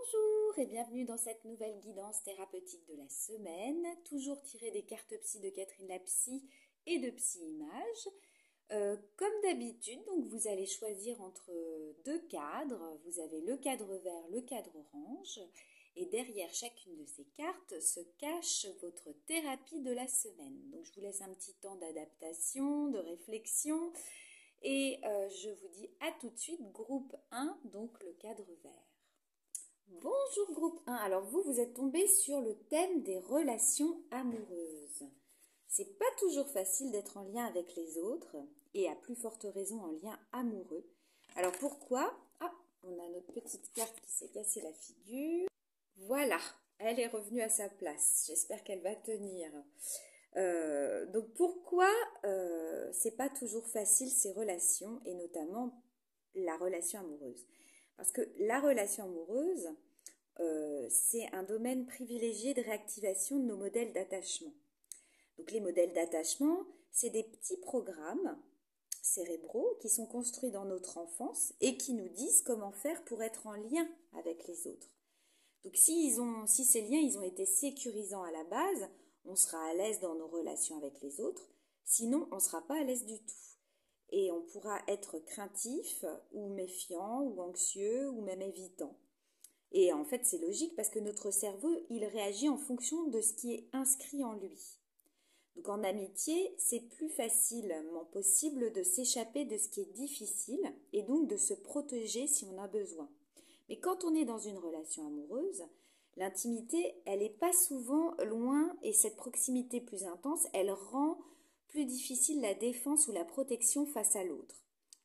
Bonjour et bienvenue dans cette nouvelle guidance thérapeutique de la semaine, toujours tirée des cartes psy de Catherine la Psy et de Psy Image. Comme d'habitude, donc vous allez choisir entre deux cadres. Vous avez le cadre vert, le cadre orange. Et derrière chacune de ces cartes se cache votre thérapie de la semaine. Donc je vous laisse un petit temps d'adaptation, de réflexion. Et je vous dis à tout de suite, groupe 1, donc le cadre vert. Bonjour groupe 1, alors vous êtes tombé sur le thème des relations amoureuses. C'est pas toujours facile d'être en lien avec les autres et à plus forte raison en lien amoureux. Alors pourquoi? Ah, on a notre petite carte qui s'est cassée la figure. Voilà, elle est revenue à sa place. J'espère qu'elle va tenir. Donc pourquoi c'est pas toujours facile ces relations et notamment la relation amoureuse? Parce que la relation amoureuse, c'est un domaine privilégié de réactivation de nos modèles d'attachement. Donc les modèles d'attachement, c'est des petits programmes cérébraux qui sont construits dans notre enfance et qui nous disent comment faire pour être en lien avec les autres. Donc si ces liens ils ont été sécurisants à la base, on sera à l'aise dans nos relations avec les autres, sinon on ne sera pas à l'aise du tout. Et on pourra être craintif ou méfiant ou anxieux ou même évitant. Et en fait, c'est logique parce que notre cerveau, il réagit en fonction de ce qui est inscrit en lui. Donc en amitié, c'est plus facilement possible de s'échapper de ce qui est difficile et donc de se protéger si on a besoin. Mais quand on est dans une relation amoureuse, l'intimité, elle n'est pas souvent loin et cette proximité plus intense, elle rend plus difficile la défense ou la protection face à l'autre.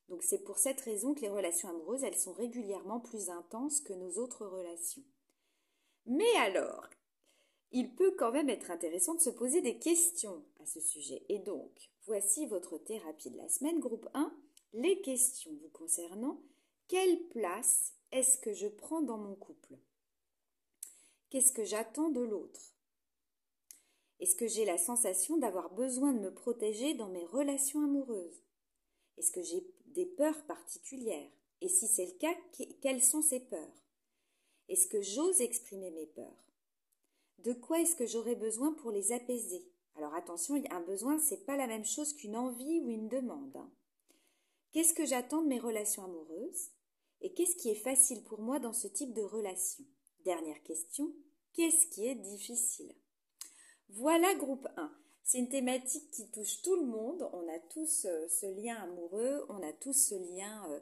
Donc c'est pour cette raison que les relations amoureuses, elles sont régulièrement plus intenses que nos autres relations. Mais alors, il peut quand même être intéressant de se poser des questions à ce sujet. Et donc, voici votre thérapie de la semaine, groupe 1. Les questions vous concernant. Quelle place est-ce que je prends dans mon couple? Qu'est-ce que j'attends de l'autre? Est-ce que j'ai la sensation d'avoir besoin de me protéger dans mes relations amoureuses? Est-ce que j'ai des peurs particulières? Et si c'est le cas, quelles sont ces peurs? Est-ce que j'ose exprimer mes peurs? De quoi est-ce que j'aurais besoin pour les apaiser? Alors attention, un besoin, ce n'est pas la même chose qu'une envie ou une demande. Qu'est-ce que j'attends de mes relations amoureuses? Et qu'est-ce qui est facile pour moi dans ce type de relation? Dernière question, qu'est-ce qui est difficile? Voilà groupe 1. C'est une thématique qui touche tout le monde. On a tous ce lien amoureux, on a tous ce lien,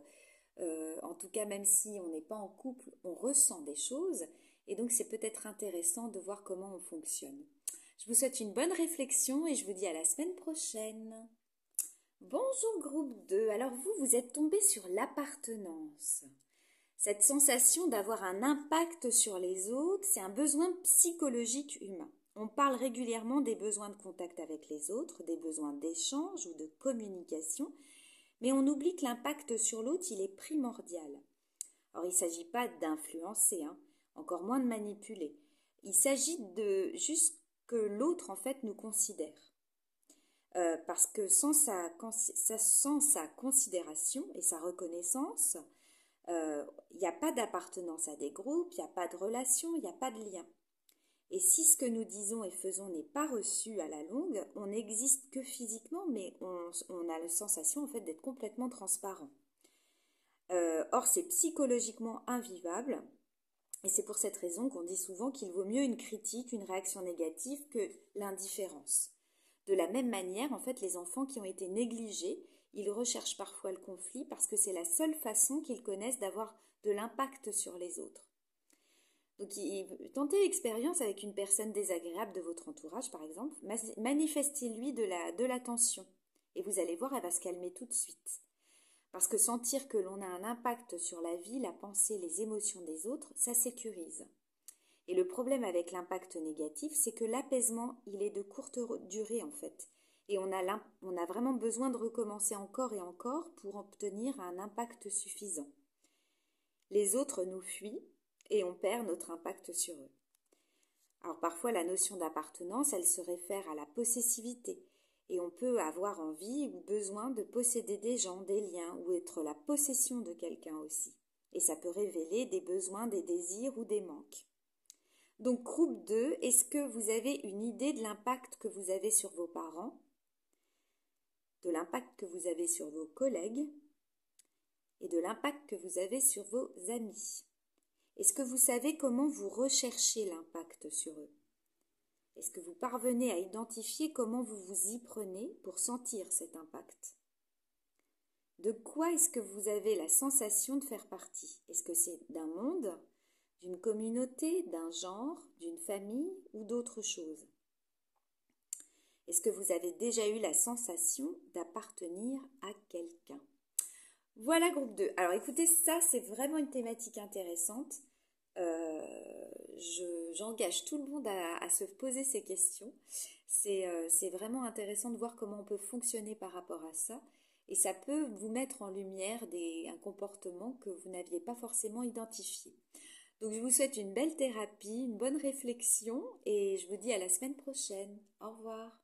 en tout cas même si on n'est pas en couple, on ressent des choses. Et donc c'est peut-être intéressant de voir comment on fonctionne. Je vous souhaite une bonne réflexion et je vous dis à la semaine prochaine. Bonjour groupe 2. Alors vous êtes tombé sur l'appartenance. Cette sensation d'avoir un impact sur les autres, c'est un besoin psychologique humain. On parle régulièrement des besoins de contact avec les autres, des besoins d'échange ou de communication, mais on oublie que l'impact sur l'autre, il est primordial. Alors il ne s'agit pas d'influencer, encore moins de manipuler. Il s'agit de juste que l'autre, en fait, nous considère. Parce que sans sa considération et sa reconnaissance, il n'y a pas d'appartenance à des groupes, il n'y a pas de relation, il n'y a pas de lien. Et si ce que nous disons et faisons n'est pas reçu à la longue, on n'existe que physiquement, mais on a la sensation en fait d'être complètement transparent. Or, c'est psychologiquement invivable, et c'est pour cette raison qu'on dit souvent qu'il vaut mieux une critique, une réaction négative que l'indifférence. De la même manière, en fait, les enfants qui ont été négligés, ils recherchent parfois le conflit parce que c'est la seule façon qu'ils connaissent d'avoir de l'impact sur les autres. Donc, tentez l'expérience avec une personne désagréable de votre entourage, par exemple. Manifestez-lui de l'attention. Et vous allez voir, elle va se calmer tout de suite. Parce que sentir que l'on a un impact sur la vie, la pensée, les émotions des autres, ça sécurise. Et le problème avec l'impact négatif, c'est que l'apaisement, il est de courte durée en fait. Et on a vraiment besoin de recommencer encore et encore pour obtenir un impact suffisant. Les autres nous fuient et on perd notre impact sur eux. Alors parfois la notion d'appartenance, elle se réfère à la possessivité. Et on peut avoir envie ou besoin de posséder des gens, des liens ou être la possession de quelqu'un aussi. Et ça peut révéler des besoins, des désirs ou des manques. Donc groupe 2, est-ce que vous avez une idée de l'impact que vous avez sur vos parents, de l'impact que vous avez sur vos collègues et de l'impact que vous avez sur vos amis? Est-ce que vous savez comment vous recherchez l'impact sur eux? Est-ce que vous parvenez à identifier comment vous vous y prenez pour sentir cet impact? De quoi est-ce que vous avez la sensation de faire partie? Est-ce que c'est d'un monde, d'une communauté, d'un genre, d'une famille ou d'autre chose? Est-ce que vous avez déjà eu la sensation d'appartenir à quelqu'un? Voilà groupe 2. Alors écoutez, ça c'est vraiment une thématique intéressante. J'engage tout le monde à se poser ces questions. C'est vraiment intéressant de voir comment on peut fonctionner par rapport à ça. Et ça peut vous mettre en lumière un comportement que vous n'aviez pas forcément identifié. Donc je vous souhaite une belle thérapie, une bonne réflexion et je vous dis à la semaine prochaine. Au revoir.